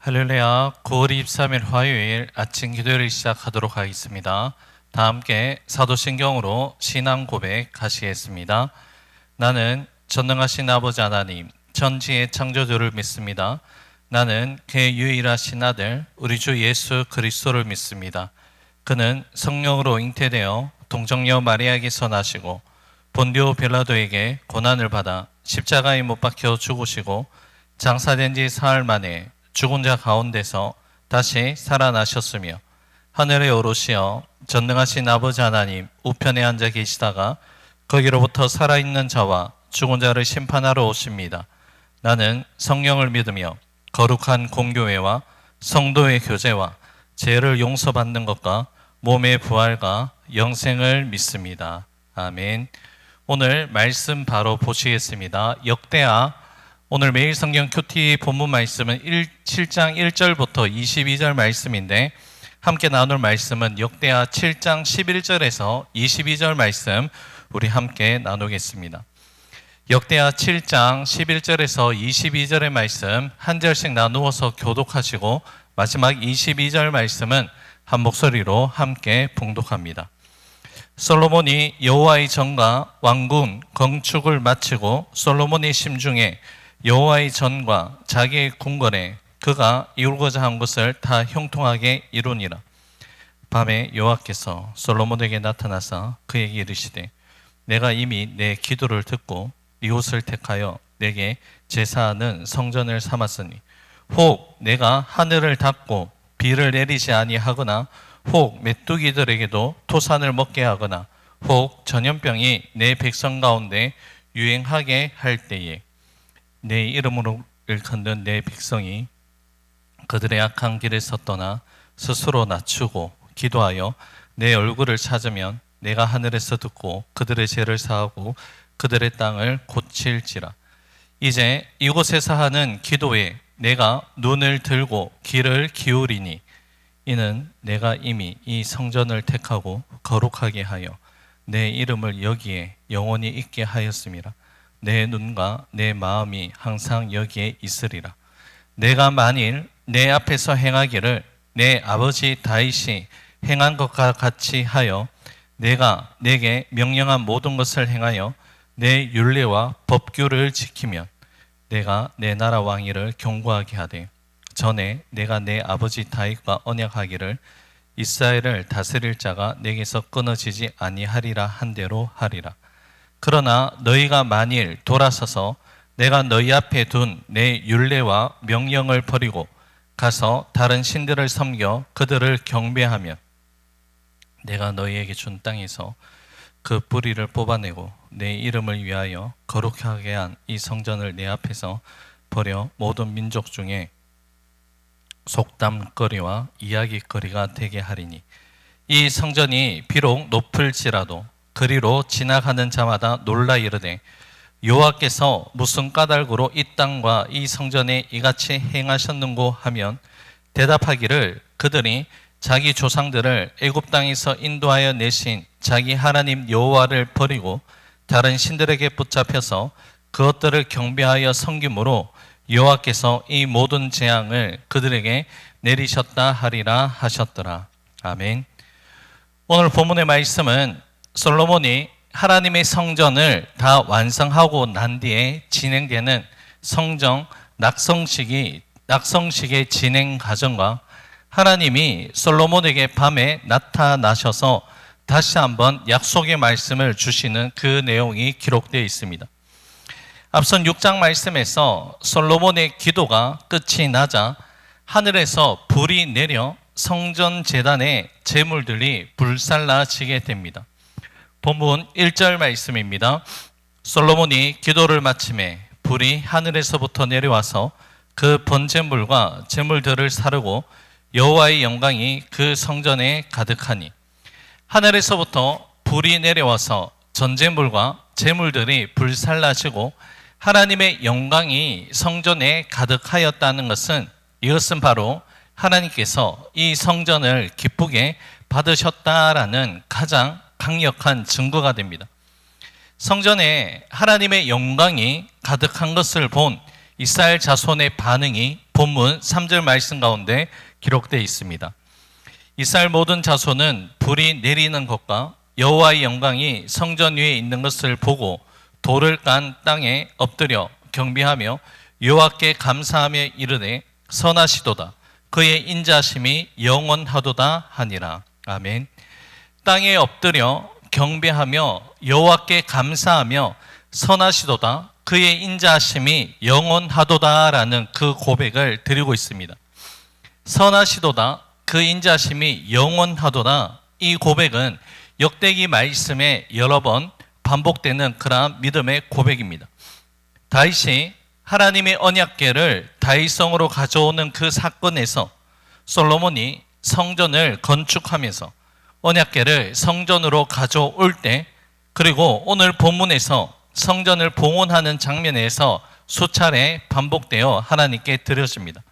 할렐루야. 9월 23일 화요일 아침 기도를 시작하도록 하겠습니다. 다 함께 사도신경으로 신앙 고백 하시겠습니다. 나는 전능하신 아버지 하나님, 천지의 창조주를 믿습니다. 나는 그의 유일하신 아들 우리 주 예수 그리스도를 믿습니다. 그는 성령으로 잉태되어 동정녀 마리아에게서 나시고 본디오 빌라도에게 고난을 받아 십자가에 못 박혀 죽으시고 장사된 지 사흘 만에 죽은 자 가운데서 다시 살아나셨으며 하늘에 오르시어 전능하신 아버지 하나님 우편에 앉아 계시다가 거기로부터 살아있는 자와 죽은 자를 심판하러 오십니다. 나는 성령을 믿으며 거룩한 공교회와 성도의 교제와 죄를 용서받는 것과 몸의 부활과 영생을 믿습니다. 아멘. 오늘 말씀 바로 보시겠습니다. 역대하 오늘 매일 성경 큐티 본문 말씀은 7장 1절부터 22절 말씀인데 함께 나눌 말씀은 역대하 7장 11절에서 22절 말씀 우리 함께 나누겠습니다. 역대하 7장 11절에서 22절의 말씀 한 절씩 나누어서 교독하시고 마지막 22절 말씀은 한 목소리로 함께 봉독합니다. 솔로몬이 여호와의 전과 왕궁 건축을 마치고 솔로몬의 심중에 여호와의 전과 자기의 궁궐에 그가 이루고자 한 것을 다 형통하게 이루니라. 밤에 여호와께서 솔로몬에게 나타나사 그에게 이르시되 내가 이미 내 기도를 듣고 이곳을 택하여 내게 제사하는 성전을 삼았으니 혹 내가 하늘을 닫고 비를 내리지 아니하거나 혹 메뚜기들에게도 토산을 먹게 하거나 혹 전염병이 내 백성 가운데 유행하게 할 때에 내 이름으로 일컫는 내 백성이 그들의 악한 길에서 떠나 스스로 낮추고 기도하여 내 얼굴을 찾으면 내가 하늘에서 듣고 그들의 죄를 사하고 그들의 땅을 고칠지라. 이제 이곳에서 하는 기도에 내가 눈을 들고 귀를 기울이니 이는 내가 이미 이 성전을 택하고 거룩하게 하여 내 이름을 여기에 영원히 있게 하였음이라. 내 눈과 내 마음이 항상 여기에 있으리라. 내가 만일 내 앞에서 행하기를 내 아버지 다윗이 행한 것과 같이 하여 내가 내게 명령한 모든 것을 행하여 내 율례와 법규를 지키면 내가 내 나라 왕위를 견고하게 하되 전에 내가 내 아버지 다윗과 언약하기를 이스라엘을 다스릴 자가 내게서 끊어지지 아니하리라 한 대로 하리라. 그러나 너희가 만일 돌아서서 내가 너희 앞에 둔 내 율례와 명령을 버리고 가서 다른 신들을 섬겨 그들을 경배하면 내가 너희에게 준 땅에서 그 뿌리를 뽑아내고 내 이름을 위하여 거룩하게 한 이 성전을 내 앞에서 버려 모든 민족 중에 속담거리와 이야기거리가 되게 하리니 이 성전이 비록 높을지라도 그리로 지나가는 자마다 놀라 이르되 여호와께서 무슨 까닭으로 이 땅과 이 성전에 이같이 행하셨는고 하면 대답하기를 그들이 자기 조상들을 애굽 땅에서 인도하여 내신 자기 하나님 여호와를 버리고 다른 신들에게 붙잡혀서 그것들을 경배하여 섬김으로 여호와께서 이 모든 재앙을 그들에게 내리셨다 하리라 하셨더라. 아멘. 오늘 본문의 말씀은 솔로몬이 하나님의 성전을 다 완성하고 난 뒤에 진행되는 성전 낙성식의 진행 과정과 하나님이 솔로몬에게 밤에 나타나셔서 다시 한번 약속의 말씀을 주시는 그 내용이 기록되어 있습니다. 앞선 6장 말씀에서 솔로몬의 기도가 끝이 나자 하늘에서 불이 내려 성전 제단의 제물들이 불살라지게 됩니다. 본문 1절 말씀입니다. 솔로몬이 기도를 마침에 불이 하늘에서부터 내려와서 그 번제물과 제물들을 사르고 여호와의 영광이 그 성전에 가득하니 하늘에서부터 불이 내려와서 전제물과 제물들이 불살라지고 하나님의 영광이 성전에 가득하였다는 것은 이것은 바로 하나님께서 이 성전을 기쁘게 받으셨다라는 가장 강력한 증거가 됩니다. 성전에 하나님의 영광이 가득한 것을 본 이스라엘 자손의 반응이 본문 3절 말씀 가운데 기록되어 있습니다. 이스라엘 모든 자손은 불이 내리는 것과 여호와의 영광이 성전 위에 있는 것을 보고 돌을 깐 땅에 엎드려 경배하며 여호와께 감사하며 이르되 선하시도다 그의 인자심이 영원하도다 하니라. 아멘. 땅에 엎드려 경배하며 여호와께 감사하며 선하시도다 그의 인자심이 영원하도다라는 그 고백을 드리고 있습니다. 선하시도다 그 인자심이 영원하도다, 이 고백은 역대기 말씀에 여러 번 반복되는 그러한 믿음의 고백입니다. 다윗이 하나님의 언약궤를 다윗성으로 가져오는 그 사건에서 솔로몬이 성전을 건축하면서 언약궤를 성전으로 가져올 때, 그리고 오늘 본문에서 성전을 봉헌하는 장면에서 수차례 반복되어 하나님께 드려집니다.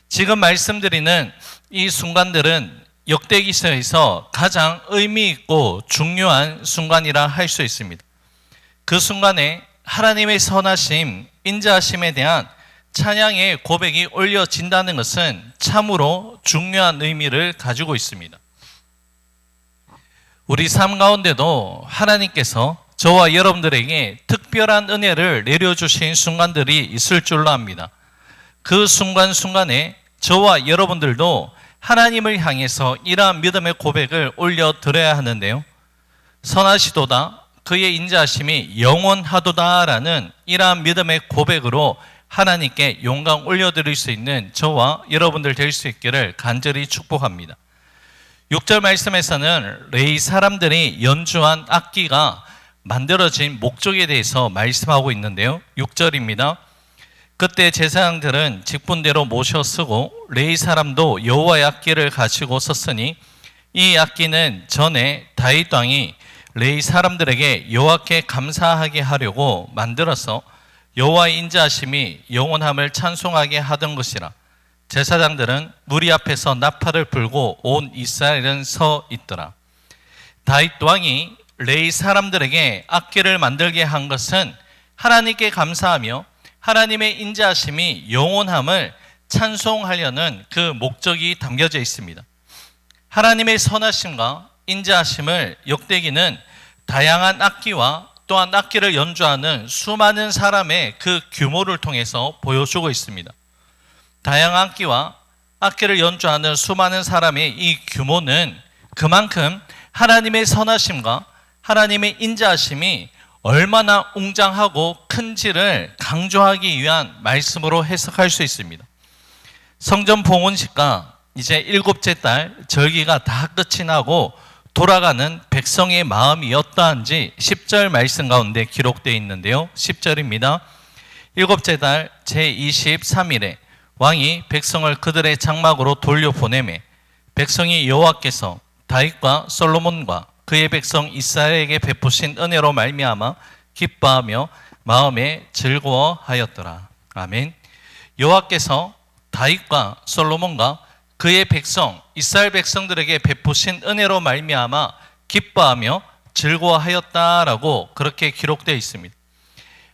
지금 말씀드리는 이 순간들은 역대기서에서 가장 의미 있고 중요한 순간이라 할 수 있습니다. 그 순간에 하나님의 선하심, 인자하심에 대한 찬양의 고백이 올려진다는 것은 참으로 중요한 의미를 가지고 있습니다. 우리 삶 가운데도 하나님께서 저와 여러분들에게 특별한 은혜를 내려주신 순간들이 있을 줄로 압니다. 그 순간순간에 저와 여러분들도 하나님을 향해서 이러한 믿음의 고백을 올려드려야 하는데요. 선하시도다 그의 인자하심이 영원하도다라는 이러한 믿음의 고백으로 하나님께 영광 올려드릴 수 있는 저와 여러분들 될 수 있기를 간절히 축복합니다. 6절 말씀에서는 레위 사람들이 연주한 악기가 만들어진 목적에 대해서 말씀하고 있는데요. 6절입니다. 그때 제사장들은 직분대로 모셔 쓰고 레위 사람도 여호와의 악기를 가지고 섰으니 이 악기는 전에 다윗 왕이 레위 사람들에게 여호와께 감사하게 하려고 만들어서 여호와의 인자하심이 영원함을 찬송하게 하던 것이라. 제사장들은 무리 앞에서 나팔을 불고 온 이스라엘은 서 있더라. 다윗 왕이 레위 사람들에게 악기를 만들게 한 것은 하나님께 감사하며 하나님의 인자하심이 영원함을 찬송하려는 그 목적이 담겨져 있습니다. 하나님의 선하심과 인자하심을 역대기는 다양한 악기와 또한 악기를 연주하는 수많은 사람의 그 규모를 통해서 보여주고 있습니다. 다양한 악기와 악기를 연주하는 수많은 사람의 이 규모는 그만큼 하나님의 선하심과 하나님의 인자하심이 얼마나 웅장하고 큰지를 강조하기 위한 말씀으로 해석할 수 있습니다. 성전 봉헌식과 이제 7째 달 절기가 다 끝이 나고 돌아가는 백성의 마음이 어떠한지 10절 말씀 가운데 기록되어 있는데요. 10절입니다. 7째 달 제23일에 왕이 백성을 그들의 장막으로 돌려보내매 백성이 여호와께서 다윗과 솔로몬과 그의 백성 이스라엘에게 베푸신 은혜로 말미암아 기뻐하며 마음에 즐거워하였더라. 아멘. 여호와께서 다윗과 솔로몬과 그의 백성 이스라엘 백성들에게 베푸신 은혜로 말미암아 기뻐하며 즐거워하였다라고 그렇게 기록되어 있습니다.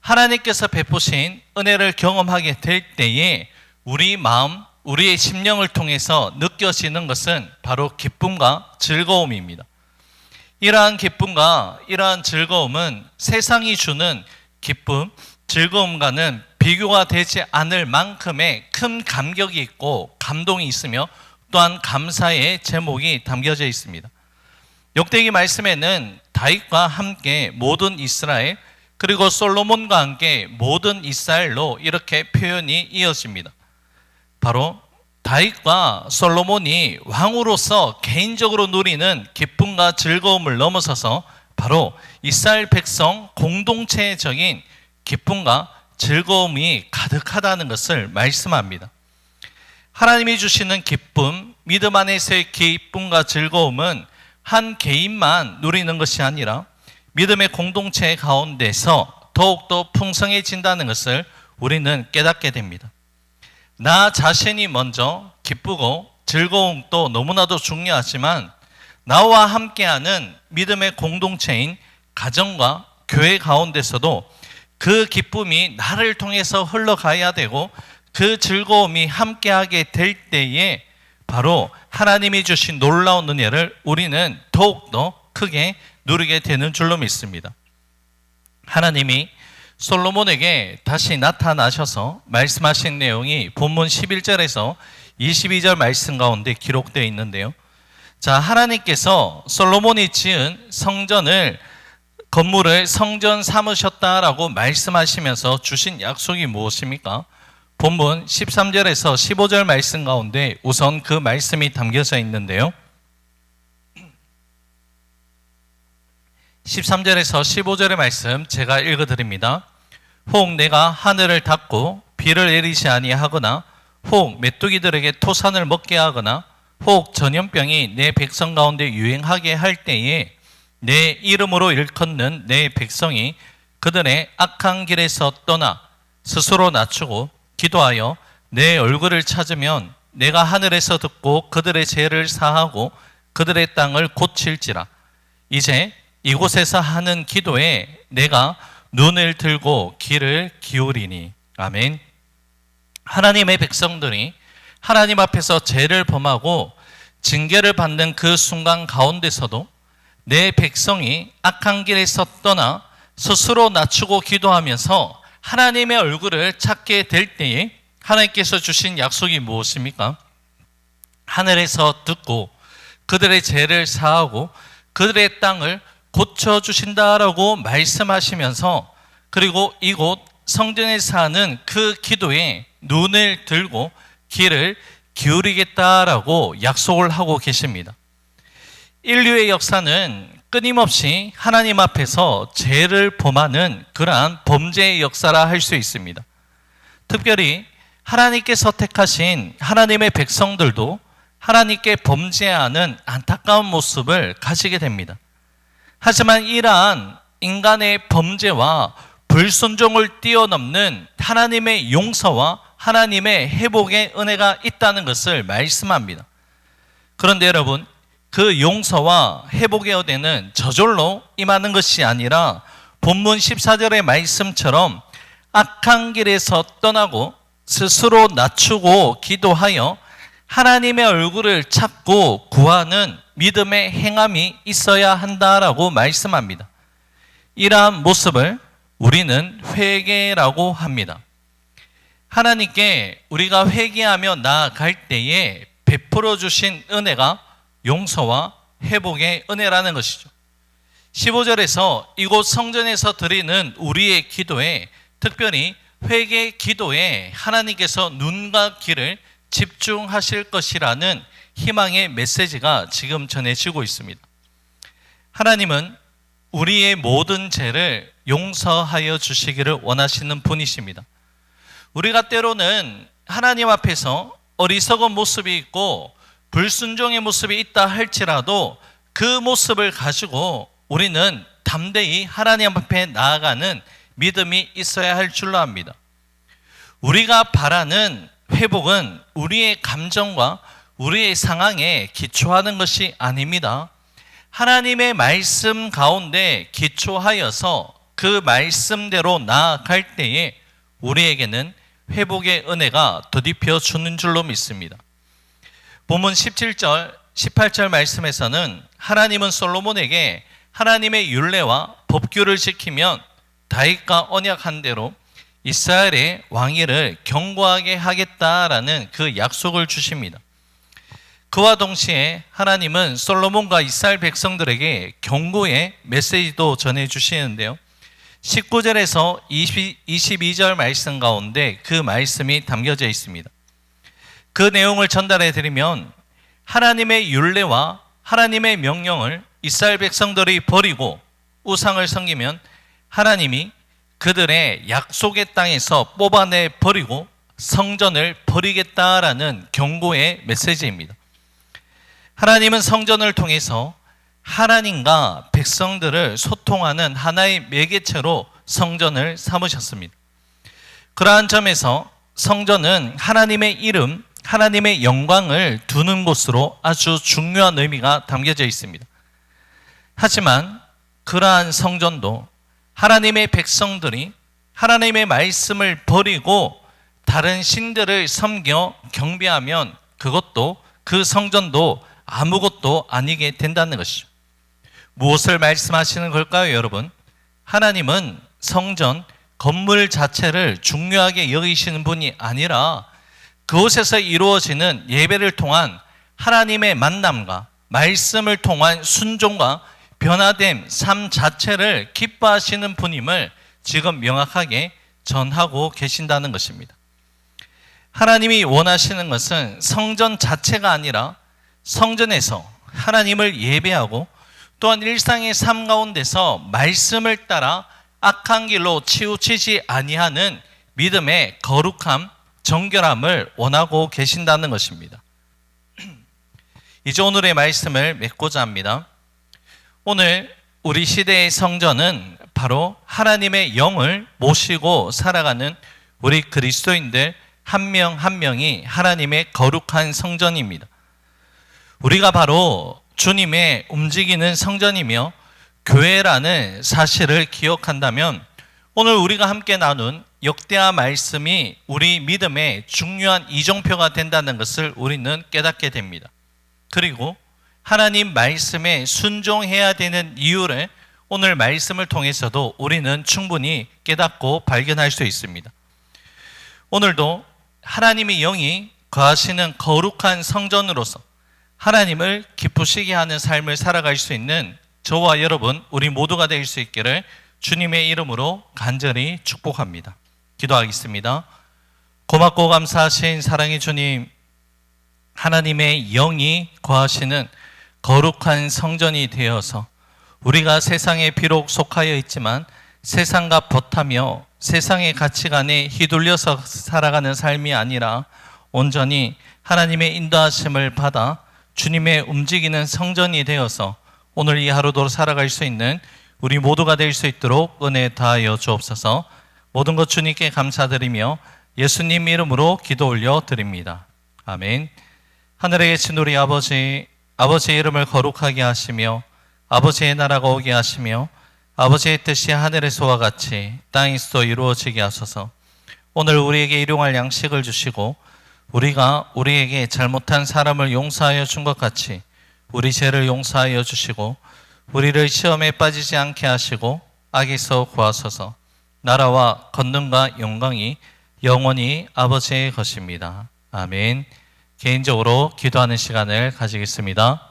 하나님께서 베푸신 은혜를 경험하게 될 때에 우리 마음, 우리의 심령을 통해서 느껴지는 것은 바로 기쁨과 즐거움입니다. 이러한 기쁨과 이러한 즐거움은 세상이 주는 기쁨, 즐거움과는 비교가 되지 않을 만큼의 큰 감격이 있고 감동이 있으며 또한 감사의 제목이 담겨져 있습니다. 역대기 말씀에는 다윗과 함께 모든 이스라엘, 그리고 솔로몬과 함께 모든 이스라엘로 이렇게 표현이 이어집니다. 바로 다윗과 솔로몬이 왕으로서 개인적으로 누리는 기쁨과 즐거움을 넘어서서 바로 이스라엘 백성 공동체적인 기쁨과 즐거움이 가득하다는 것을 말씀합니다. 하나님이 주시는 기쁨, 믿음 안에서의 기쁨과 즐거움은 한 개인만 누리는 것이 아니라 믿음의 공동체 가운데서 더욱더 풍성해진다는 것을 우리는 깨닫게 됩니다. 나 자신이 먼저 기쁘고 즐거움도 너무나도 중요하지만 나와 함께하는 믿음의 공동체인 가정과 교회 가운데서도 그 기쁨이 나를 통해서 흘러가야 되고 그 즐거움이 함께하게 될 때에 바로 하나님이 주신 놀라운 은혜를 우리는 더욱더 크게 누리게 되는 줄로 믿습니다. 하나님이 솔로몬에게 다시 나타나셔서 말씀하신 내용이 본문 11절에서 22절 말씀 가운데 기록되어 있는데요. 자, 하나님께서 솔로몬이 지은 건물을 성전 삼으셨다라고 말씀하시면서 주신 약속이 무엇입니까? 본문 13절에서 15절 말씀 가운데 우선 그 말씀이 담겨져 있는데요. 13절에서 15절의 말씀 제가 읽어드립니다. 혹 내가 하늘을 닫고 비를 내리지 아니하거나 혹 메뚜기들에게 토산을 먹게 하거나 혹 전염병이 내 백성 가운데 유행하게 할 때에 내 이름으로 일컫는 내 백성이 그들의 악한 길에서 떠나 스스로 낮추고 기도하여 내 얼굴을 찾으면 내가 하늘에서 듣고 그들의 죄를 사하고 그들의 땅을 고칠지라. 이제 이곳에서 하는 기도에 내가 눈을 들고 귀를 기울이니. 아멘. 하나님의 백성들이 하나님 앞에서 죄를 범하고 징계를 받는 그 순간 가운데서도 내 백성이 악한 길에서 떠나 스스로 낮추고 기도하면서 하나님의 얼굴을 찾게 될 때에 하나님께서 주신 약속이 무엇입니까? 하늘에서 듣고 그들의 죄를 사하고 그들의 땅을 고쳐주신다라고 말씀하시면서 그리고 이곳 성전에서 하는 그 기도에 눈을 들고 귀를 기울이겠다라고 약속을 하고 계십니다. 인류의 역사는 끊임없이 하나님 앞에서 죄를 범하는 그러한 범죄의 역사라 할 수 있습니다. 특별히 하나님께서 택하신 하나님의 백성들도 하나님께 범죄하는 안타까운 모습을 가지게 됩니다. 하지만 이러한 인간의 범죄와 불순종을 뛰어넘는 하나님의 용서와 하나님의 회복의 은혜가 있다는 것을 말씀합니다. 그런데 여러분, 그 용서와 회복의 은혜는 저절로 임하는 것이 아니라 본문 14절의 말씀처럼 악한 길에서 떠나고 스스로 낮추고 기도하여 하나님의 얼굴을 찾고 구하는 믿음의 행함이 있어야 한다라고 말씀합니다. 이러한 모습을 우리는 회개라고 합니다. 하나님께 우리가 회개하며 나아갈 때에 베풀어 주신 은혜가 용서와 회복의 은혜라는 것이죠. 15절에서 이곳 성전에서 드리는 우리의 기도에, 특별히 회개 기도에 하나님께서 눈과 귀를 집중하실 것이라는 희망의 메시지가 지금 전해지고 있습니다. 하나님은 우리의 모든 죄를 용서하여 주시기를 원하시는 분이십니다. 우리가 때로는 하나님 앞에서 어리석은 모습이 있고 불순종의 모습이 있다 할지라도 그 모습을 가지고 우리는 담대히 하나님 앞에 나아가는 믿음이 있어야 할 줄로 압니다. 우리가 바라는 회복은 우리의 감정과 우리의 상황에 기초하는 것이 아닙니다. 하나님의 말씀 가운데 기초하여서 그 말씀대로 나아갈 때에 우리에게는 회복의 은혜가 더디펴 주는 줄로 믿습니다. 본문 17절, 18절 말씀에서는 하나님은 솔로몬에게 하나님의 율례와 법규를 지키면 다윗과 언약한 대로 이스라엘의 왕위를 견고하게 하겠다라는 그 약속을 주십니다. 그와 동시에 하나님은 솔로몬과 이스라엘 백성들에게 경고의 메시지도 전해주시는데요. 19절에서 22절 말씀 가운데 그 말씀이 담겨져 있습니다. 그 내용을 전달해 드리면 하나님의 율례와 하나님의 명령을 이스라엘 백성들이 버리고 우상을 섬기면 하나님이 그들의 약속의 땅에서 뽑아내 버리고 성전을 버리겠다라는 경고의 메시지입니다. 하나님은 성전을 통해서 하나님과 백성들을 소통하는 하나의 매개체로 성전을 삼으셨습니다. 그러한 점에서 성전은 하나님의 이름, 하나님의 영광을 두는 곳으로 아주 중요한 의미가 담겨져 있습니다. 하지만 그러한 성전도 하나님의 백성들이 하나님의 말씀을 버리고 다른 신들을 섬겨 경배하면 그것도 그 성전도 아무것도 아니게 된다는 것이죠. 무엇을 말씀하시는 걸까요, 여러분? 하나님은 성전, 건물 자체를 중요하게 여기시는 분이 아니라 그곳에서 이루어지는 예배를 통한 하나님의 만남과 말씀을 통한 순종과 변화됨 삶 자체를 기뻐하시는 분임을 지금 명확하게 전하고 계신다는 것입니다. 하나님이 원하시는 것은 성전 자체가 아니라 성전에서 하나님을 예배하고 또한 일상의 삶 가운데서 말씀을 따라 악한 길로 치우치지 아니하는 믿음의 거룩함, 정결함을 원하고 계신다는 것입니다. 이제 오늘의 말씀을 맺고자 합니다. 오늘 우리 시대의 성전은 바로 하나님의 영을 모시고 살아가는 우리 그리스도인들 한 명 한 명이 하나님의 거룩한 성전입니다. 우리가 바로 주님의 움직이는 성전이며 교회라는 사실을 기억한다면 오늘 우리가 함께 나눈 역대하 말씀이 우리 믿음의 중요한 이정표가 된다는 것을 우리는 깨닫게 됩니다. 그리고 하나님 말씀에 순종해야 되는 이유를 오늘 말씀을 통해서도 우리는 충분히 깨닫고 발견할 수 있습니다. 오늘도 하나님의 영이 거하시는 거룩한 성전으로서 하나님을 기쁘시게 하는 삶을 살아갈 수 있는 저와 여러분 우리 모두가 될 수 있기를 주님의 이름으로 간절히 축복합니다. 기도하겠습니다. 고맙고 감사하신 사랑의 주님, 하나님의 영이 거하시는 거룩한 성전이 되어서 우리가 세상에 비록 속하여 있지만 세상과 벗하며 세상의 가치관에 휘둘려서 살아가는 삶이 아니라 온전히 하나님의 인도하심을 받아 주님의 움직이는 성전이 되어서 오늘 이 하루도 살아갈 수 있는 우리 모두가 될 수 있도록 은혜 다하여 주옵소서. 모든 것 주님께 감사드리며 예수님 이름으로 기도 올려 드립니다. 아멘. 하늘에 계신 우리 아버지, 아버지의 이름을 거룩하게 하시며 아버지의 나라가 오게 하시며 아버지의 뜻이 하늘에서와 같이 땅에서도 이루어지게 하소서. 오늘 우리에게 일용할 양식을 주시고 우리가 우리에게 잘못한 사람을 용서하여 준 것 같이 우리 죄를 용서하여 주시고 우리를 시험에 빠지지 않게 하시고 악에서 구하소서. 나라와 권능과 영광이 영원히 아버지의 것입니다. 아멘. 개인적으로 기도하는 시간을 가지겠습니다.